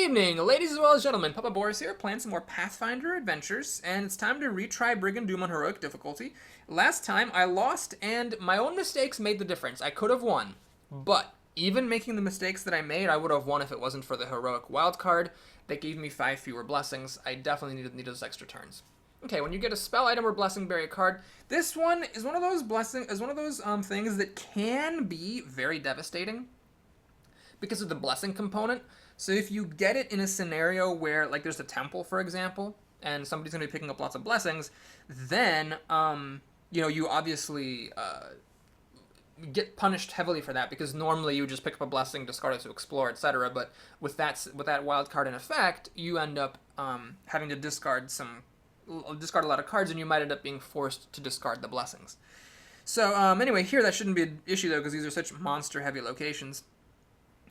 evening, ladies as well as gentlemen. Papa Boris here, playing some more Pathfinder adventures, and it's time to retry Brigandoom on heroic difficulty. Last time I lost, and my own mistakes made the difference. I could have won, but even making the mistakes that I made, I would have won if it wasn't for the heroic wildcard that gave me 5 fewer blessings. I definitely needed those extra turns. Okay, when you get a spell item or blessing berry card, this one is one of those things that can be very devastating because of the blessing component. So if you get it in a scenario where, like, there's a temple, for example, and somebody's going to be picking up lots of blessings, then, you obviously get punished heavily for that, because normally you just pick up a blessing, discard it to explore, etc. But with that wild card in effect, you end up having to discard a lot of cards, and you might end up being forced to discard the blessings. So anyway, here that shouldn't be an issue, though, because these are such monster-heavy locations.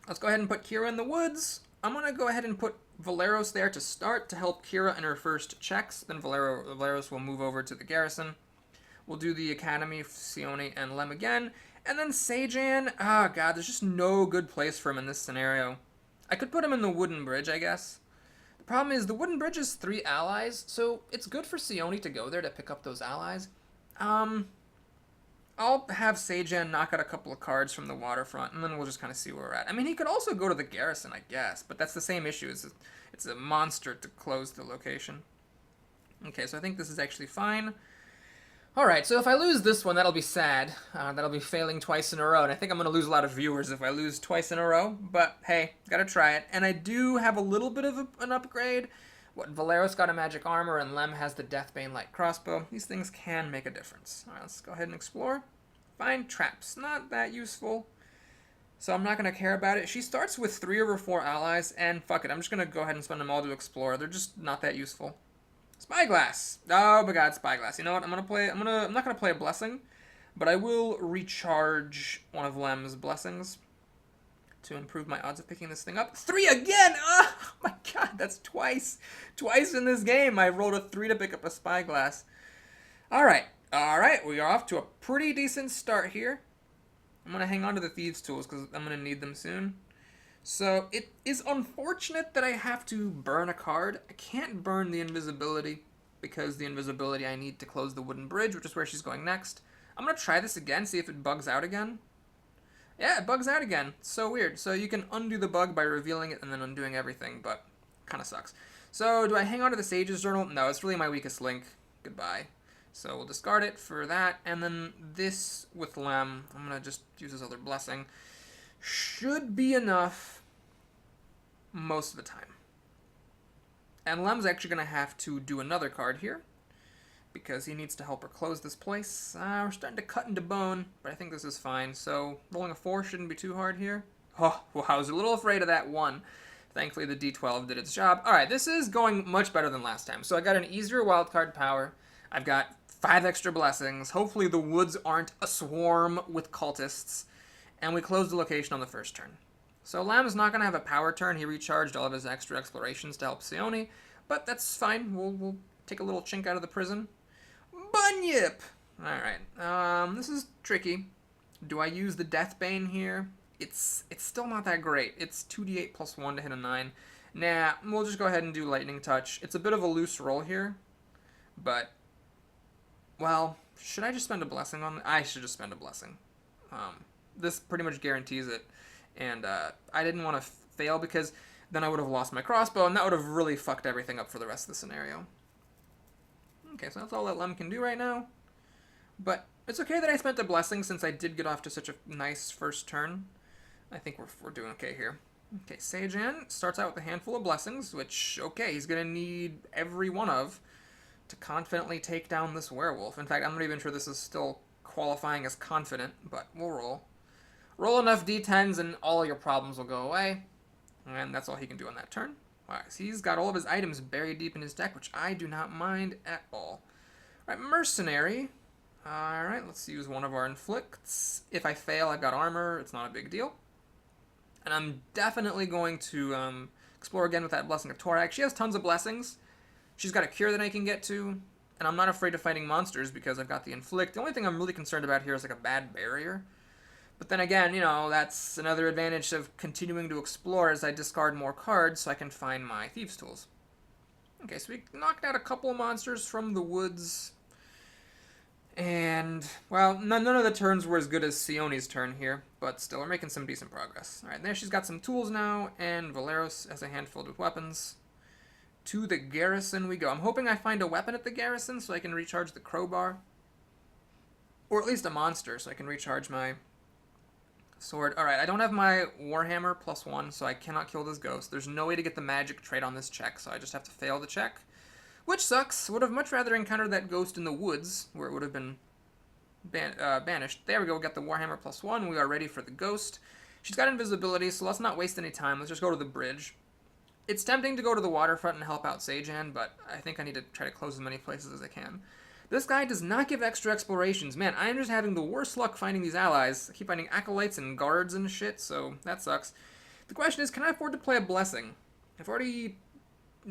Let's go ahead and put Kira in the woods. I'm going to go ahead and put Valeros there to start to help Kira in her first checks. Then Valeros will move over to the garrison. We'll do the Academy, Sione, and Lem again. And then Sejan, oh god, there's just no good place for him in this scenario. I could put him in the wooden bridge, I guess. The problem is the wooden bridge is 3 allies, so it's good for Sione to go there to pick up those allies. I'll have Sejan knock out a couple of cards from the waterfront, and then we'll just kind of see where we're at. I mean, he could also go to the garrison, I guess, but that's the same issue. It's a monster to close the location. Okay, so I think this is actually fine. Alright, so if I lose this one, that'll be sad. That'll be failing twice in a row, and I think I'm going to lose a lot of viewers if I lose twice in a row, but hey, gotta try it. And I do have a little bit of an upgrade. Valeros got a magic armor, and Lem has the Deathbane light crossbow. These things can make a difference. Alright, let's go ahead and explore. Find traps. Not that useful, so I'm not going to care about it. She starts with 3 over 4 allies, and fuck it, I'm just going to go ahead and spend them all to explore. They're just not that useful. Spyglass. Oh my god, Spyglass. You know what? I'm not going to play a blessing, but I will recharge one of Lem's blessings to improve my odds of picking this thing up. 3 again! Oh my god, that's twice. Twice in this game I rolled a 3 to pick up a Spyglass. Alright, we are off to a pretty decent start here. I'm going to hang on to the Thieves' Tools because I'm going to need them soon. So it is unfortunate that I have to burn a card. I can't burn the invisibility because the invisibility I need to close the wooden bridge, which is where she's going next. I'm going to try this again, see if it bugs out again. Yeah, it bugs out again. It's so weird. So you can undo the bug by revealing it and then undoing everything, but kind of sucks. So do I hang on to the Sage's Journal? No, it's really my weakest link. Goodbye. So we'll discard it for that, and then this with Lem, I'm going to just use this other blessing. Should be enough most of the time. And Lem's actually going to have to do another card here, because he needs to help her close this place. We're starting to cut into bone, but I think this is fine. So rolling a 4 shouldn't be too hard here. Oh, well, I was a little afraid of that 1. Thankfully, the D12 did its job. All right, this is going much better than last time. So I got an easier wildcard power. I've got 5 extra blessings. Hopefully the woods aren't a swarm with cultists. And we close the location on the first turn. So Lam's not going to have a power turn. He recharged all of his extra explorations to help Sione. But that's fine. We'll take a little chink out of the prison. Bunyip! Alright. This is tricky. Do I use the Deathbane here? It's still not that great. It's 2d8 plus 1 to hit a 9. Nah, we'll just go ahead and do Lightning Touch. It's a bit of a loose roll here. But, well, should I just spend a blessing on... I should just spend a blessing. This pretty much guarantees it. And I didn't want to fail because then I would have lost my crossbow, and that would have really fucked everything up for the rest of the scenario. Okay, so that's all that Lem can do right now. But it's okay that I spent a blessing since I did get off to such a nice first turn. I think we're doing okay here. Okay, Sejan starts out with a handful of blessings, which, okay, he's going to need every one of to confidently take down this werewolf. In fact, I'm not even sure this is still qualifying as confident, but we'll roll. Roll enough d10s and all your problems will go away. And that's all he can do on that turn. Alright, so he's got all of his items buried deep in his deck, which I do not mind at all. Alright, Mercenary. Alright, let's use one of our inflicts. If I fail, I've got armor. It's not a big deal. And I'm definitely going to explore again with that Blessing of Torak. She has tons of blessings. She's got a cure that I can get to. And I'm not afraid of fighting monsters because I've got the inflict. The only thing I'm really concerned about here is like a bad barrier. But then again, you know, that's another advantage of continuing to explore as I discard more cards so I can find my Thieves' Tools. Okay, so we knocked out a couple of monsters from the woods. And, well, none of the turns were as good as Sione's turn here, but still, we're making some decent progress. Alright, there she's got some tools now, and Valeros has a hand filled with weapons. To the garrison we go. I'm hoping I find a weapon at the garrison so I can recharge the crowbar. Or at least a monster so I can recharge my sword. Alright, I don't have my Warhammer +1, so I cannot kill this ghost. There's no way to get the magic trait on this check, so I just have to fail the check. Which sucks. Would have much rather encountered that ghost in the woods, where it would have been banished. There we go, we got the Warhammer +1. We are ready for the ghost. She's got invisibility, so let's not waste any time. Let's just go to the bridge. It's tempting to go to the waterfront and help out Sejan, but I think I need to try to close as many places as I can. This guy does not give extra explorations. Man, I am just having the worst luck finding these allies. I keep finding acolytes and guards and shit, so that sucks. The question is, can I afford to play a blessing? I've already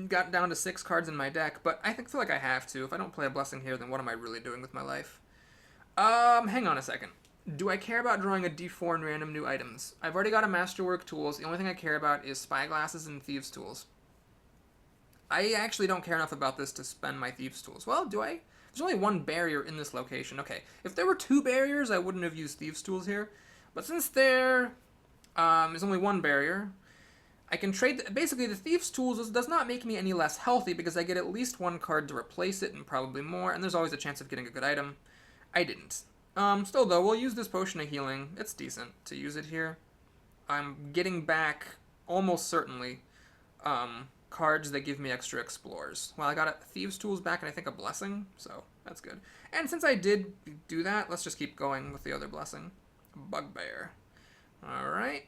got down to 6 cards in my deck, but I feel like I have to. If I don't play a blessing here, then what am I really doing with my life? Hang on a second. Do I care about drawing a D4 in random new items? I've already got a Masterwork Tools. The only thing I care about is Spyglasses and Thieves' Tools. I actually don't care enough about this to spend my Thieves' Tools. Well, do I? There's only one barrier in this location. Okay, if there were 2 barriers, I wouldn't have used Thieves' Tools here. But since there is only one barrier, I can trade... Basically, the Thieves' Tools does not make me any less healthy because I get at least 1 card to replace it and probably more, and there's always a chance of getting a good item. I didn't. Still, though, we'll use this Potion of Healing. It's decent to use it here. I'm getting back, almost certainly, cards that give me extra Explorers. Well, I got a Thieves' Tools back and I think a Blessing, so that's good. And since I did do that, let's just keep going with the other Blessing. Bugbear. Alright.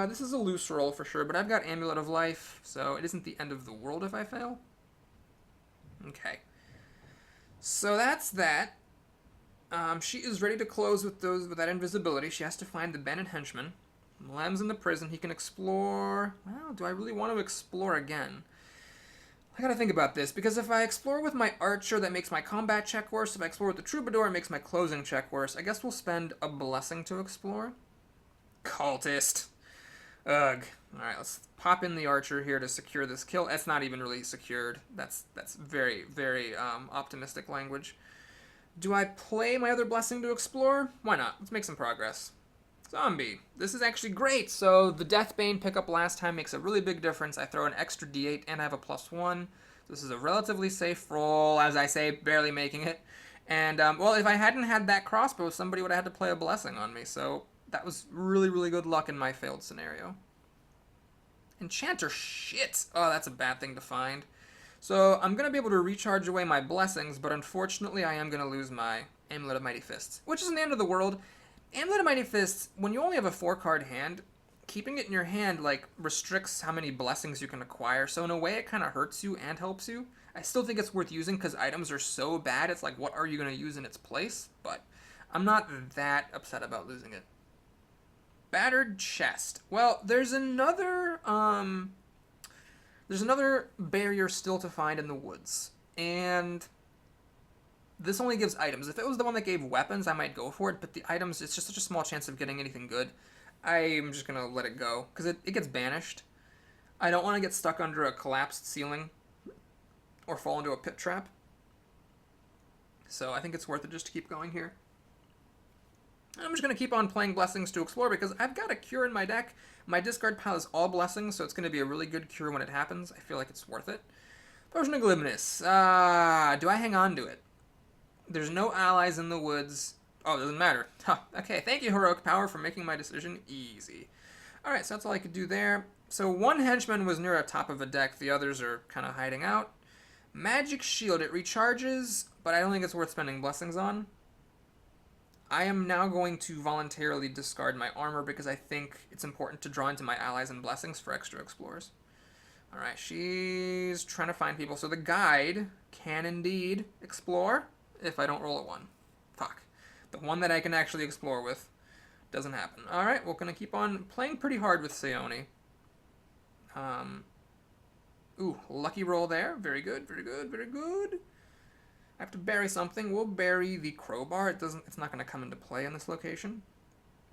This is a loose roll for sure, but I've got Amulet of Life, so it isn't the end of the world if I fail. Okay. So that's that. She is ready to close with that invisibility. She has to find the bandit henchman. Lem's in the prison. He can explore... Well, do I really want to explore again? I gotta think about this, because if I explore with my archer, that makes my combat check worse. If I explore with the troubadour, it makes my closing check worse. I guess we'll spend a blessing to explore. Cultist. Ugh. Alright, let's pop in the archer here to secure this kill. That's not even really secured. That's very, very optimistic language. Do I play my other blessing to explore? Why not? Let's make some progress. Zombie. This is actually great. So the Deathbane pickup last time makes a really big difference. I throw an extra d8 and I have a +1. This is a relatively safe roll, as I say, barely making it. And, well, if I hadn't had that crossbow, somebody would have had to play a blessing on me. So that was really, really good luck in my failed scenario. Enchanter shit. Oh, that's a bad thing to find. So I'm going to be able to recharge away my blessings, but unfortunately I am going to lose my Amulet of Mighty Fists, which isn't the end of the world. Amulet of Mighty Fists, when you only have a 4-card hand, keeping it in your hand, like, restricts how many blessings you can acquire, so in a way it kind of hurts you and helps you. I still think it's worth using because items are so bad, it's like, what are you going to use in its place? But I'm not that upset about losing it. Battered Chest. Well, there's another barrier still to find in the woods, and this only gives items. If it was the one that gave weapons, I might go for it, but the items, it's just such a small chance of getting anything good. I'm just going to let it go, because it gets banished. I don't want to get stuck under a collapsed ceiling or fall into a pit trap, so I think it's worth it just to keep going here. I'm just going to keep on playing Blessings to explore because I've got a cure in my deck. My discard pile is all Blessings, so it's going to be a really good cure when it happens. I feel like it's worth it. Potion of Glibness. Do I hang on to it? There's no allies in the woods. Oh, it doesn't matter. Huh. Okay, thank you, Heroic Power, for making my decision easy. Alright, so that's all I could do there. So one henchman was near the top of a deck. The others are kind of hiding out. Magic Shield. It recharges, but I don't think it's worth spending Blessings on. I am now going to voluntarily discard my armor because I think it's important to draw into my allies and blessings for extra explorers. Alright, she's trying to find people. So the guide can indeed explore if I don't roll a 1. Fuck. The one that I can actually explore with doesn't happen. Alright, we're going to keep on playing pretty hard with Sione. Ooh, lucky roll there. Very good, very good, very good. I have to bury something. We'll bury the crowbar. It's not going to come into play in this location.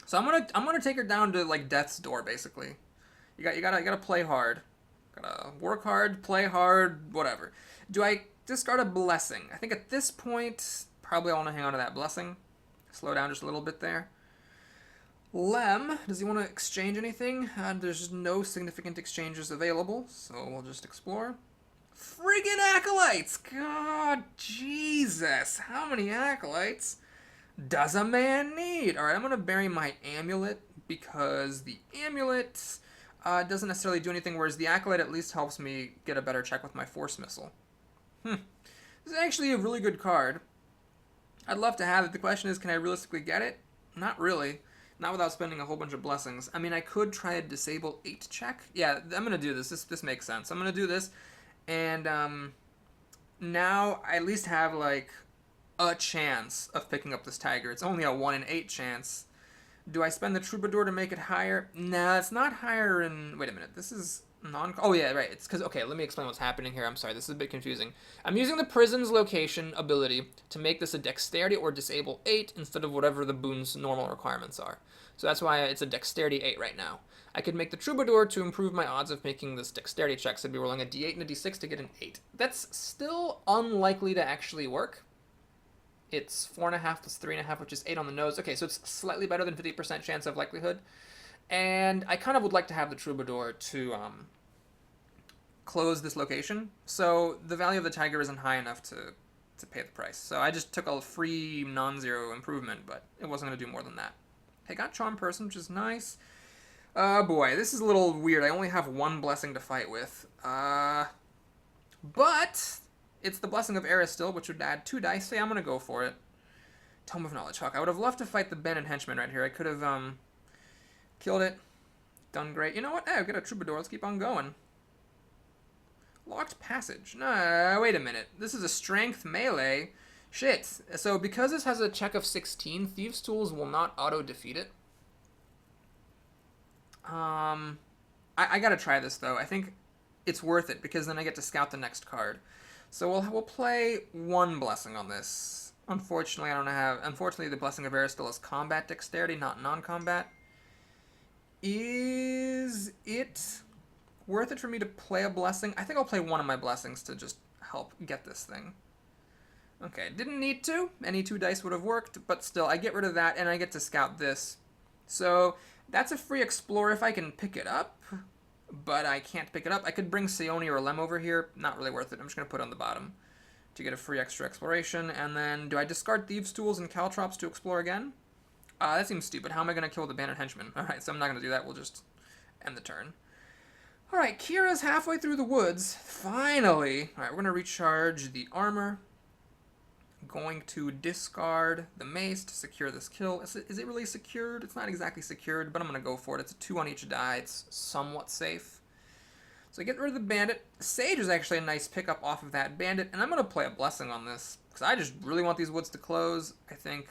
So I'm gonna take her down to like death's door basically. You gotta play hard. Gotta work hard, play hard, whatever. Do I discard a blessing? I think at this point probably I want to hang on to that blessing. Slow down just a little bit there. Lem, does he want to exchange anything? There's no significant exchanges available, so we'll just explore. Friggin' acolytes! God, Jesus, how many acolytes does a man need? All right, I'm gonna bury my amulet because the amulet doesn't necessarily do anything, whereas the acolyte at least helps me get a better check with my force missile. This is actually a really good card. I'd love to have it. The question is, can I realistically get it? Not really. Not without spending a whole bunch of blessings. I mean, I could try a disable 8 check. Yeah, I'm going to do this. This makes sense. I'm going to do this. And now I at least have, like, a chance of picking up this tiger. It's only a 1 in 8 chance. Do I spend the troubadour to make it higher? Nah, it's not higher in... Wait a minute. This is non... Oh, yeah, right. It's because... Okay, let me explain what's happening here. I'm sorry. This is a bit confusing. I'm using the prison's location ability to make this a dexterity or disable 8 instead of whatever the boon's normal requirements are. So that's why it's a dexterity 8 right now. I could make the troubadour to improve my odds of making this dexterity check. So I'd be rolling a d8 and a d6 to get an 8. That's still unlikely to actually work. It's 4.5 plus 3.5, which is 8 on the nose. Okay, so it's slightly better than 50% chance of likelihood. And I kind of would like to have the troubadour to close this location. So the value of the tiger isn't high enough to pay the price. So I just took a free non-zero improvement, but it wasn't going to do more than that. I got Charm Person, which is nice. Boy, this is a little weird. I only have one blessing to fight with. But it's the Blessing of Eris still, which would add 2 dice. So yeah, I'm going to go for it. Tome of Knowledge. Fuck, I would have loved to fight the bandit henchman right here. I could have killed it. Done great. You know what? Hey, I've got a troubadour. Let's keep on going. Locked passage. Nah, wait a minute. This is a strength melee. Shit. So because this has a check of 16, Thieves' Tools will not auto-defeat it. I gotta try this, though. I think it's worth it, because then I get to scout the next card. So we'll play 1 blessing on this. Unfortunately, I don't have... Unfortunately, the Blessing of Eris still has combat dexterity, not non-combat. Is it worth it for me to play a blessing? I think I'll play 1 of my blessings to just help get this thing. Okay, didn't need to. Any 2 dice would have worked, but still, I get rid of that, and I get to scout this. So that's a free explore if I can pick it up, but I can't pick it up. I could bring Sione or Lem over here. Not really worth it. I'm just going to put it on the bottom to get a free extra exploration. And then, do I discard Thieves' Tools and Caltrops to explore again? That seems stupid. How am I going to kill the bandit henchman? Alright, so I'm not going to do that. We'll just end the turn. Alright, Kira's halfway through the woods. Finally! Alright, we're going to recharge the armor. Going to discard the mace to secure this kill. Is it really secured? It's not exactly secured, but I'm going to go for it. It's a 2 on each die. It's somewhat safe. So I get rid of the bandit. Sage is actually a nice pickup off of that bandit, and I'm going to play a blessing on this, because I just really want these woods to close. I think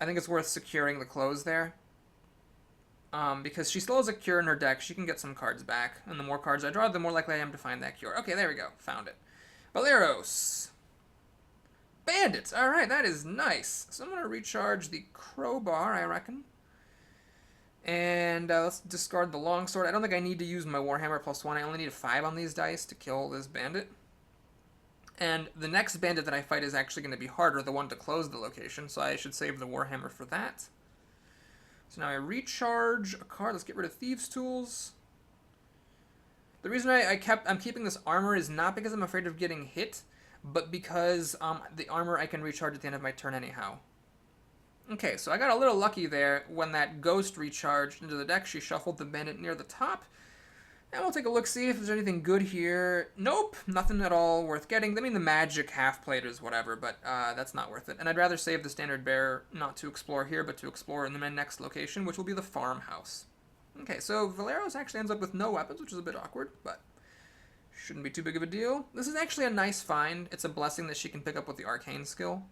it's worth securing the close there. Because she still has a cure in her deck. She can get some cards back, and the more cards I draw, the more likely I am to find that cure. Okay, there we go. Found it. Valeros. Bandits! Alright, that is nice. So I'm going to recharge the crowbar, I reckon. And let's discard the longsword. I don't think I need to use my Warhammer +1. I only need 5 on these dice to kill this bandit. And the next bandit that I fight is actually going to be harder, the one to close the location, so I should save the Warhammer for that. So now I recharge a card. Let's get rid of Thieves' Tools. The reason I'm keeping this armor is not because I'm afraid of getting hit, but because the armor I can recharge at the end of my turn anyhow. Okay, so I got a little lucky there. When that ghost recharged into the deck, she shuffled the bandit near the top. And we'll take a look, see if there's anything good here. Nope, nothing at all worth getting. I mean, the magic half-plate is whatever, but that's not worth it. And I'd rather save the standard bearer not to explore here, but to explore in the next location, which will be the farmhouse. Okay, so Valeros actually ends up with no weapons, which is a bit awkward, but shouldn't be too big of a deal. This is actually a nice find. It's a blessing that she can pick up with the arcane skill.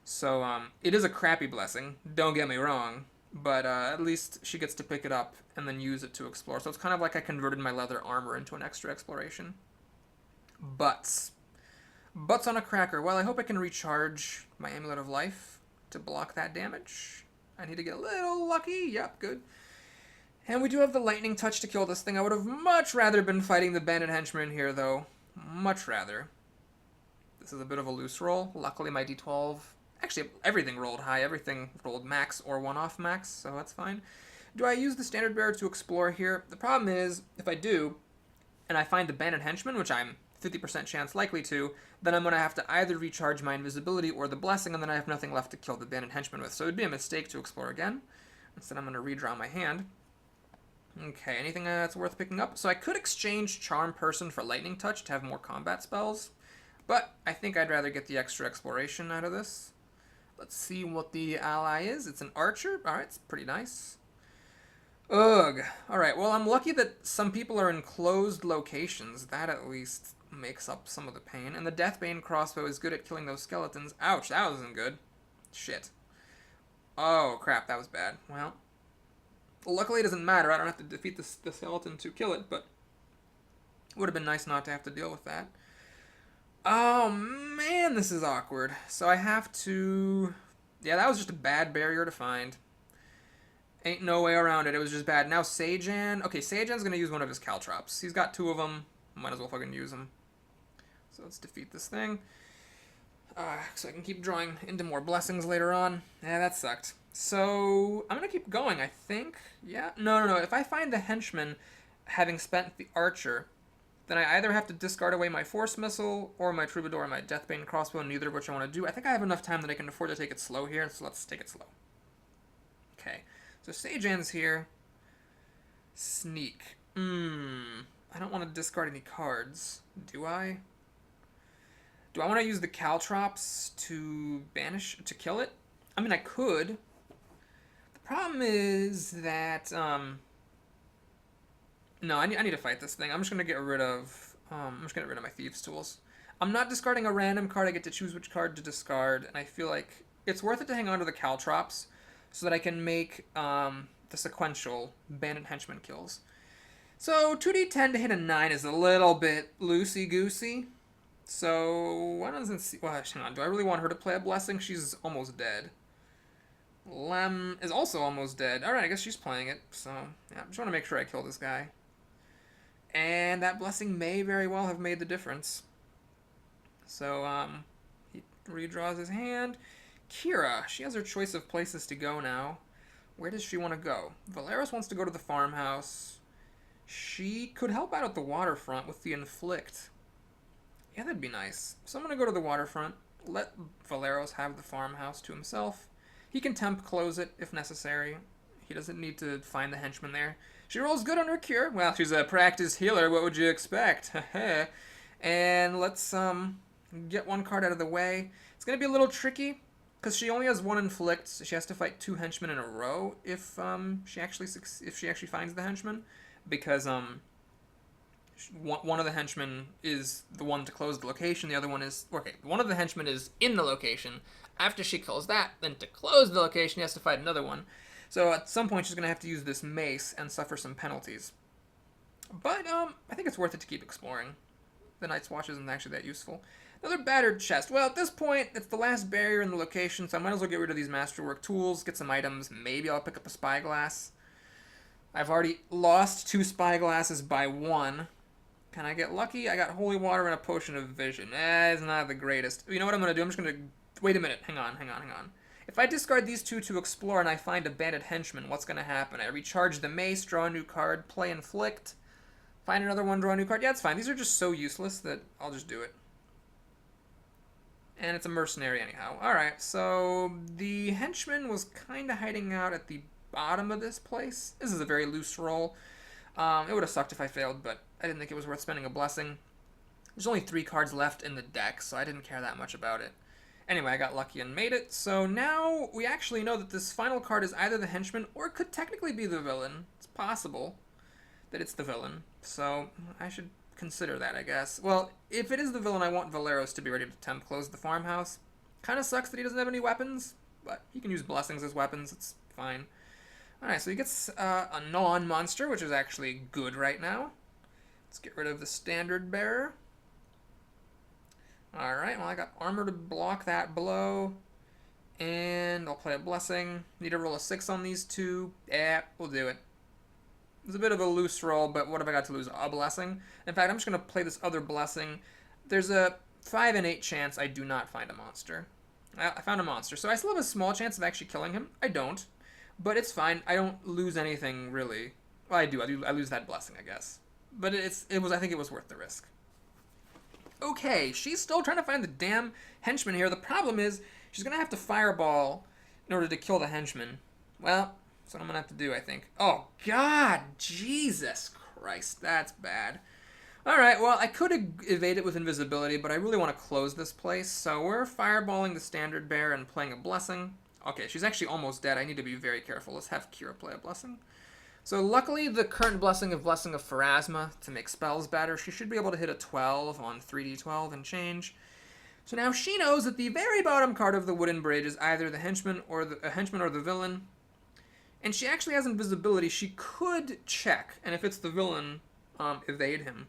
So, it is a crappy blessing, don't get me wrong, but at least she gets to pick it up and then use it to explore. So it's kind of like I converted my leather armor into an extra exploration. Butts. Butts on a cracker. Well, I hope I can recharge my Amulet of Life to block that damage. I need to get a little lucky. Yep, good. And we do have the lightning touch to kill this thing. I would have much rather been fighting the bandit henchman here, though. Much rather. This is a bit of a loose roll. Luckily, my d12... Actually, everything rolled high. Everything rolled max or one-off max, so that's fine. Do I use the standard bearer to explore here? The problem is, if I do, and I find the bandit henchman, which I'm 50% chance likely to, then I'm going to have to either recharge my invisibility or the blessing, and then I have nothing left to kill the bandit henchman with. So it would be a mistake to explore again. Instead, I'm going to redraw my hand. Okay, anything that's worth picking up? So I could exchange Charm Person for Lightning Touch to have more combat spells, but I think I'd rather get the extra exploration out of this. Let's see what the ally is. It's an archer. Alright, it's pretty nice. Ugh. Alright, well, I'm lucky that some people are in closed locations. That at least makes up some of the pain. And the Deathbane crossbow is good at killing those skeletons. Ouch, that wasn't good. Shit. Oh, crap, that was bad. Well, luckily it doesn't matter. I don't have to defeat the skeleton to kill it, but it would have been nice not to have to deal with that. Oh, man, this is awkward. So I have to... Yeah, that was just a bad barrier to find. Ain't no way around it. It was just bad. Now Sejan... Okay, Sejan's going to use one of his caltrops. He's got 2 of them. Might as well fucking use them. So let's defeat this thing. So I can keep drawing into more blessings later on. Yeah, that sucked. So I'm going to keep going, I think. Yeah? No. If I find the henchman having spent the archer... then I either have to discard away my Force Missile or my Troubadour and my Deathbane crossbow, neither of which I want to do. I think I have enough time that I can afford to take it slow here, so let's take it slow. Okay, so Sejan's here. Sneak. I don't want to discard any cards. Do I? Do I want to use the Caltrops to kill it? I mean, I could. The problem is that, no, I need to fight this thing. I'm just gonna get rid of my Thieves' Tools. I'm not discarding a random card. I get to choose which card to discard, and I feel like it's worth it to hang on to the Caltrops so that I can make the sequential Bandit Henchman kills. So 2d10 to hit a 9 is a little bit loosey-goosey. So why doesn't it see... Well, hang on. Do I really want her to play a Blessing? She's almost dead. Lem is also almost dead. Alright, I guess she's playing it. So, yeah, I just want to make sure I kill this guy. And that Blessing may very well have made the difference. So, he redraws his hand. Kira, she has her choice of places to go now. Where does she want to go? Valeros wants to go to the farmhouse. She could help out at the waterfront with the Inflict. Yeah, that'd be nice. So I'm going to go to the waterfront. Let Valeros have the farmhouse to himself. He can temp close it if necessary. He doesn't need to find the henchman there. She rolls good on her cure. Well, she's a practiced healer. What would you expect? And let's get one card out of the way. It's going to be a little tricky because she only has 1 Inflict. So she has to fight 2 henchmen in a row if she actually finds the henchman. Because one of the henchmen is the one to close the location. The other one is... Okay, one of the henchmen is in the location. After she kills that, then to close the location, she has to fight another one. So at some point, she's going to have to use this mace and suffer some penalties. But I think it's worth it to keep exploring. The Night's Watch isn't actually that useful. Another battered chest. Well, at this point, it's the last barrier in the location, so I might as well get rid of these Masterwork tools, get some items. Maybe I'll pick up a Spyglass. I've already lost 2 Spyglasses by 1. Can I get lucky? I got Holy Water and a Potion of Vision. It's not the greatest. You know what I'm going to do? I'm just going to... Wait a minute. Hang on. If I discard these 2 to explore and I find a Bandit Henchman, what's going to happen? I recharge the Mace, draw a new card, play Inflict, find another one, draw a new card. Yeah, it's fine. These are just so useless that I'll just do it. And it's a mercenary anyhow. Alright, so the Henchman was kind of hiding out at the bottom of this place. This is a very loose roll. It would have sucked if I failed, but I didn't think it was worth spending a blessing. There's only 3 cards left in the deck, so I didn't care that much about it. Anyway, I got lucky and made it, so now we actually know that this final card is either the henchman or it could technically be the villain. It's possible that it's the villain, so I should consider that, I guess. Well, if it is the villain, I want Valeros to be ready to temp close the farmhouse. Kind of sucks that he doesn't have any weapons, but he can use blessings as weapons. It's fine. Alright, so he gets a non-monster, which is actually good right now. Let's get rid of the standard bearer. Alright, well I got armor to block that blow. And I'll play a blessing. Need to roll a 6 on these two. Yeah, we'll do it. It's a bit of a loose roll, but what have I got to lose? A blessing? In fact, I'm just going to play this other blessing. There's a 5 in 8 chance I do not find a monster. I found a monster, so I still have a small chance of actually killing him. I don't, but it's fine. I don't lose anything, really. Well, I do. I lose that blessing, I guess. But I think it was worth the risk. Okay, she's still trying to find the damn henchman here. The problem is she's going to have to fireball in order to kill the henchman. Well, that's what I'm going to have to do, I think. Oh, God. Jesus Christ. That's bad. Alright, well, I could evade it with invisibility, but I really want to close this place. So we're fireballing the standard bear and playing a blessing. Okay, she's actually almost dead. I need to be very careful. Let's have Kira play a blessing. So luckily, the current Blessing of Pharasma to make spells better. She should be able to hit a 12 on 3d12 and change. So now she knows that the very bottom card of the wooden bridge is either the henchman or the villain. And she actually has invisibility. She could check, and if it's the villain, evade him.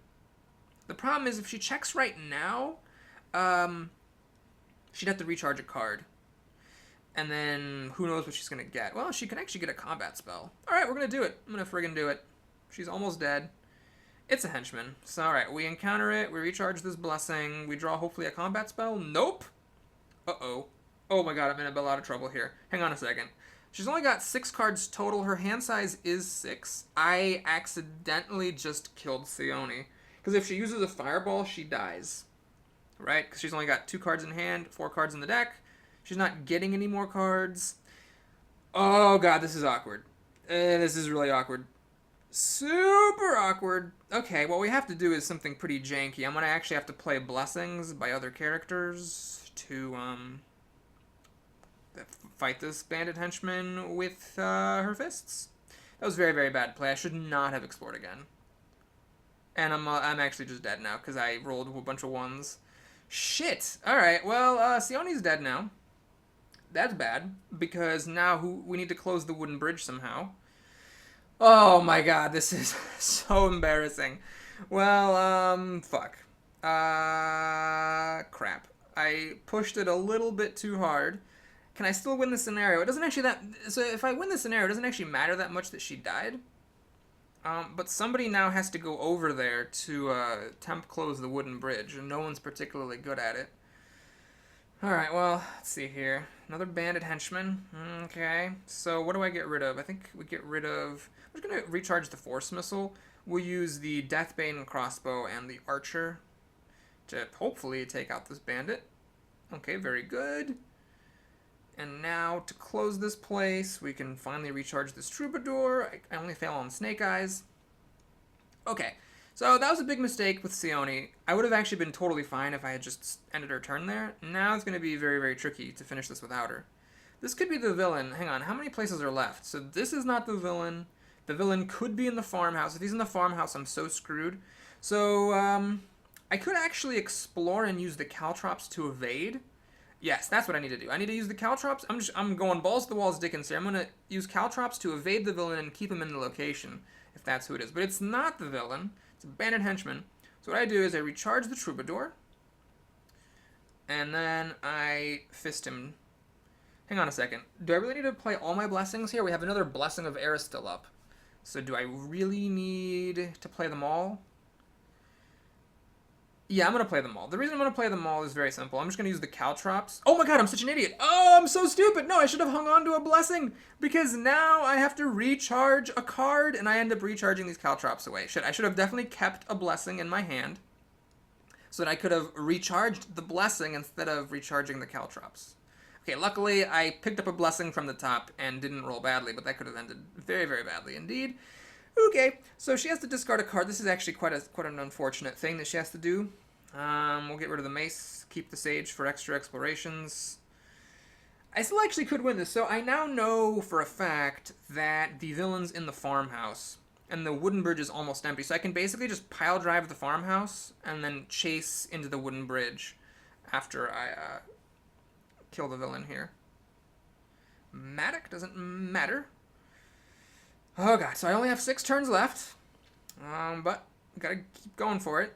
The problem is if she checks right now, she'd have to recharge a card. And then who knows what she's going to get. Well, she can actually get a combat spell. Alright, we're going to do it. I'm going to friggin' do it. She's almost dead. It's a henchman. So, alright, we encounter it. We recharge this blessing. We draw hopefully a combat spell. Nope. Uh-oh. Oh my god, I'm in a lot of trouble here. Hang on a second. She's only got 6 cards total. Her hand size is 6. I accidentally just killed Sione. Because if she uses a fireball, she dies. Right? Because she's only got 2 cards in hand, 4 cards in the deck. She's not getting any more cards. Oh, God, this is awkward. This is really awkward. Super awkward. Okay, what we have to do is something pretty janky. I'm going to actually have to play blessings by other characters to fight this bandit henchman with her fists. That was very, very bad play. I should not have explored again. And I'm actually just dead now because I rolled a bunch of 1s. Shit. All right, well, Sione's dead now. That's bad, because now we need to close the wooden bridge somehow. Oh my god, this is so embarrassing. Well, fuck. Crap. I pushed it a little bit too hard. Can I still win the scenario? It doesn't actually so if I win the scenario, it doesn't actually matter that much that she died. But somebody now has to go over there to temp close the wooden bridge, and no one's particularly good at it. Alright, well, let's see here. Another bandit henchman. Okay, so what do I get rid of? I think we get rid of... We're going to recharge the force missile. We'll use the Deathbane crossbow and the archer to hopefully take out this bandit. Okay, very good. And now, to close this place, we can finally recharge this troubadour. I only fail on Snake Eyes. Okay, so that was a big mistake with Sione. I would have actually been totally fine if I had just ended her turn there. Now it's going to be very, very tricky to finish this without her. This could be the villain. Hang on, how many places are left? So this is not the villain. The villain could be in the farmhouse. If he's in the farmhouse, I'm so screwed. So, I could actually explore and use the caltrops to evade. Yes, that's what I need to do. I need to use the caltrops. I'm going balls to the walls Dickens here. I'm going to use caltrops to evade the villain and keep him in the location, if that's who it is. But it's not the villain. It's a bandit henchman. So what I do is I recharge the troubadour, and then I fist him. Hang on a second. Do I really need to play all my blessings here? We have another Blessing of Air still up. So do I really need to play them all? Yeah, I'm going to play them all. The reason I'm going to play them all is very simple. I'm just going to use the caltrops. Oh my god, I'm such an idiot. Oh, I'm so stupid. No, I should have hung on to a blessing, because now I have to recharge a card, and I end up recharging these caltrops away. I should have definitely kept a blessing in my hand so that I could have recharged the blessing instead of recharging the caltrops. Okay, luckily I picked up a blessing from the top and didn't roll badly, but that could have ended very, very badly indeed. Okay, so she has to discard a card. This is actually quite an unfortunate thing that she has to do. We'll get rid of the mace, keep the sage for extra explorations. I still actually could win this. So I now know for a fact that the villain's in the farmhouse, and the wooden bridge is almost empty. So I can basically just pile drive the farmhouse and then chase into the wooden bridge after I kill the villain here. Matic doesn't matter. Oh god, so I only have 6 turns left, but gotta keep going for it.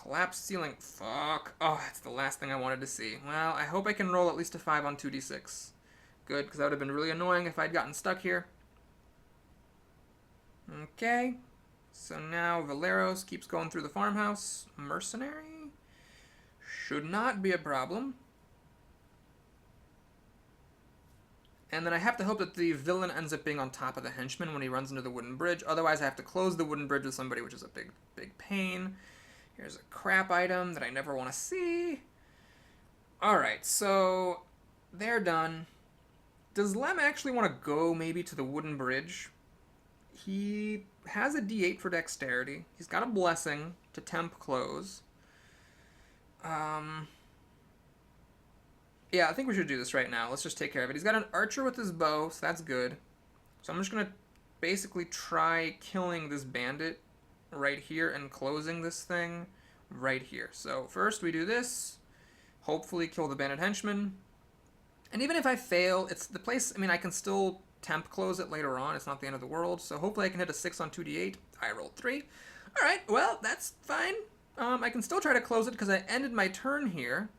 collapsed ceiling. Fuck. Oh, that's the last thing I wanted to see. Well, I hope I can roll at least a 5 on 2d6. Good, because that would have been really annoying if I'd gotten stuck here. Okay. So now Valeros keeps going through the farmhouse. Mercenary? Should not be a problem. And then I have to hope that the villain ends up being on top of the henchman when he runs into the wooden bridge. Otherwise, I have to close the wooden bridge with somebody, which is a big, big pain. Here's a crap item that I never want to see. Alright, so they're done. Does Lem actually want to go maybe to the wooden bridge? He has a d8 for dexterity. He's got a blessing to temp close. Yeah, I think we should do this right now. Let's just take care of it. He's got an archer with his bow, so that's good. So I'm just going to basically try killing this bandit right here and closing this thing right here. So first we do this. Hopefully kill the bandit henchman. And even if I fail, it's the place, I mean, I can still temp close it later on. It's not the end of the world. So hopefully I can hit a 6 on 2d8. I rolled 3. All right, well, that's fine. I can still try to close it because I ended my turn here.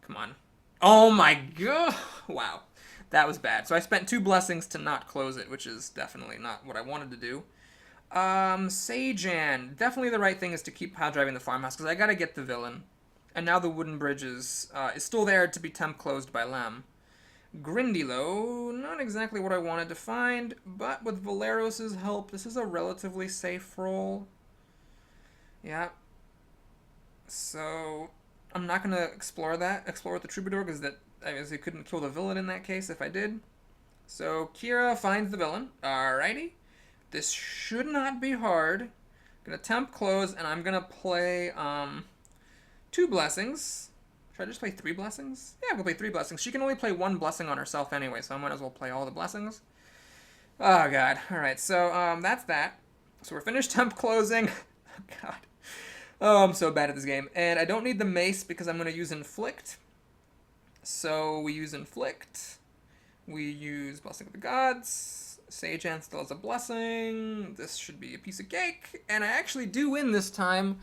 Come on. Oh my god! Wow. That was bad. So I spent 2 blessings to not close it, which is definitely not what I wanted to do. Sejan. Definitely the right thing is to keep pile driving the farmhouse, because I gotta get the villain. And now the wooden bridge is still there to be temp closed by Lem. Grindilo, not exactly what I wanted to find, but with Valeros' help, this is a relatively safe roll. Yeah. So I'm not going to explore with the troubadour, because that, I obviously couldn't kill the villain in that case if I did. So Kira finds the villain. Alrighty. This should not be hard. I'm going to temp close, and I'm going to play 2 blessings. Should I just play 3 blessings? Yeah, we'll play 3 blessings. She can only play 1 blessing on herself anyway, so I might as well play all the blessings. Oh, God. Alright, so that's that. So we're finished temp closing. Oh, God. Oh, I'm so bad at this game. And I don't need the mace because I'm going to use Inflict. So we use Inflict. We use Blessing of the Gods. Sejan still has a blessing. This should be a piece of cake. And I actually do win this time.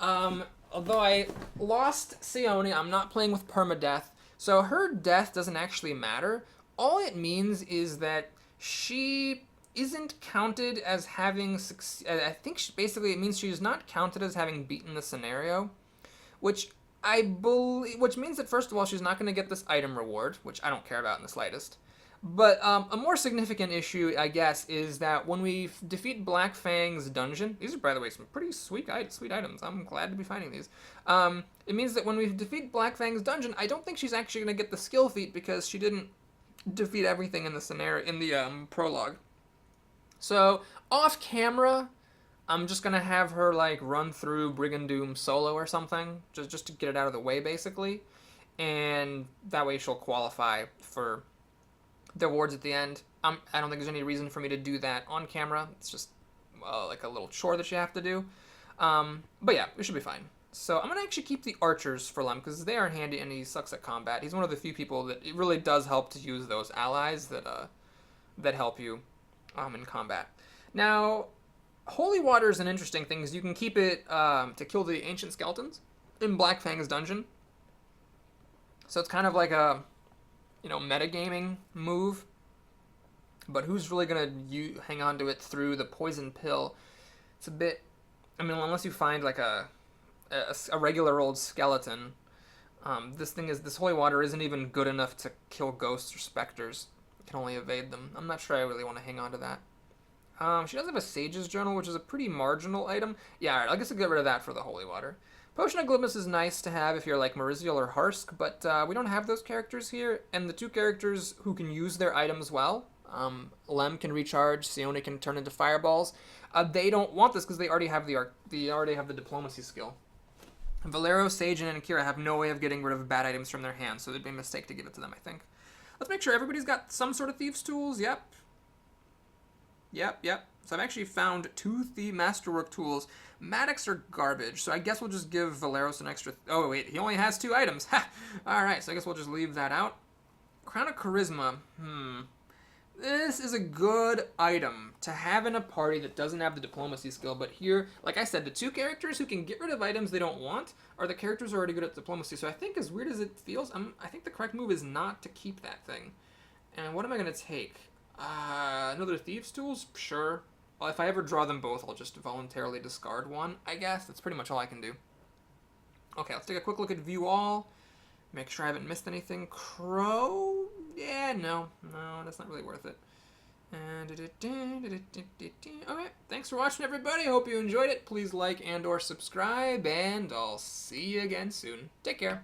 Although I lost Seone, I'm not playing with permadeath. So her death doesn't actually matter. All it means is that she isn't counted as having I think basically it means she's not counted as having beaten the scenario, which means that first of all she's not going to get this item reward, which I don't care about in the slightest. But a more significant issue, I guess, is that when we defeat Black Fang's dungeon, these are, by the way, some pretty sweet items. I'm glad to be finding these. It means that when we defeat Black Fang's dungeon, I don't think she's actually going to get the skill feat because she didn't defeat everything in the scenario in the prologue. So off camera, I'm just gonna have her like run through Brigandoom solo or something, just to get it out of the way, basically, and that way she'll qualify for the awards at the end. I don't think there's any reason for me to do that on camera. It's just like a little chore that you have to do. But yeah, it should be fine. So I'm gonna actually keep the archers for Lem because they are handy and he sucks at combat. He's one of the few people that it really does help to use those allies that help you in combat. Now, holy water is an interesting thing because you can keep it to kill the ancient skeletons in Black Fang's dungeon. So it's kind of like a metagaming move. But who's really gonna hang on to it through the poison pill? It's a bit. I mean, unless you find like a regular old skeleton, this holy water isn't even good enough to kill ghosts or specters. It can only evade them. I'm not sure I really want to hang on to that. She does have a Sage's Journal, which is a pretty marginal item. Yeah, alright, I guess I'll get rid of that for the holy water. Potion of Glibness is nice to have if you're like Mariziel or Harsk, but we don't have those characters here, and the 2 characters who can use their items well, Lem can recharge, Seone can turn into fireballs. They don't want this because they already have the diplomacy skill. Valero, Sejan, and Kira have no way of getting rid of bad items from their hands, so it'd be a mistake to give it to them, I think. Let's make sure everybody's got some sort of Thieves' Tools. Yep. So I've actually found 2 Masterwork tools. Maddox are garbage, so I guess we'll just give Valeros an extra... Oh, wait, he only has 2 items. Ha! Alright, so I guess we'll just leave that out. Crown of Charisma. This is a good item to have in a party that doesn't have the diplomacy skill, but here, like I said, the two characters who can get rid of items they don't want are the characters who are already good at diplomacy. So I think, as weird as it feels, I think the correct move is not to keep that thing. And what am I going to take? Another Thieves' Tools? Sure. Well, if I ever draw them both, I'll just voluntarily discard one, I guess. That's pretty much all I can do. Okay, let's take a quick look at View All. Make sure I haven't missed anything. Crow? Yeah, no, that's not really worth it. Okay, thanks for watching, everybody. Hope you enjoyed it. Please like and or subscribe, and I'll see you again soon. Take care.